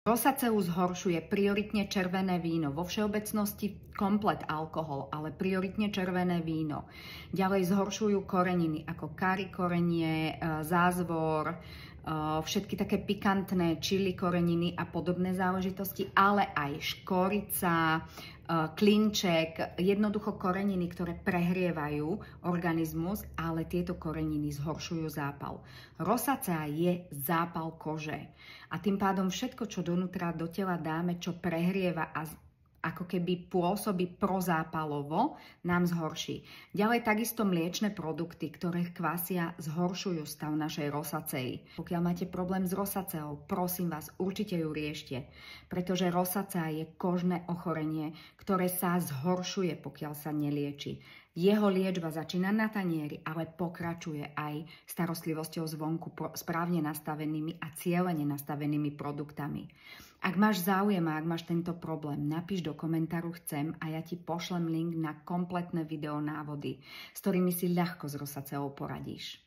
Rosaceu zhoršuje prioritne červené víno. Vo všeobecnosti komplet alkohol, ale prioritne červené víno. Ďalej zhoršujú koreniny ako kari korenie, zázvor, všetky také pikantné čili koreniny a podobné záležitosti, ale aj škorica, klinček, jednoducho koreniny, ktoré prehrievajú organizmus, ale tieto koreniny zhoršujú zápal. Rosacea je zápal kože a tým pádom všetko, čo donútra do tela dáme, čo prehrieva a ako keby pôsobí prozápalovo, nám zhorší. Ďalej takisto mliečne produkty, ktoré kvasia, zhoršujú stav našej rosacei. Pokiaľ máte problém s rosaceou, prosím vás, určite ju riešte, pretože rosacea je kožné ochorenie, ktoré sa zhoršuje, pokiaľ sa nelieči. Jeho liečba začína na tanieri, ale pokračuje aj starostlivosťou zvonku správne nastavenými a cieľene nastavenými produktami. Ak máš záujem a ak máš tento problém, napíš do komentáru chcem a ja ti pošlem link na kompletné videonávody, s ktorými si ľahko s rosaceou poradíš.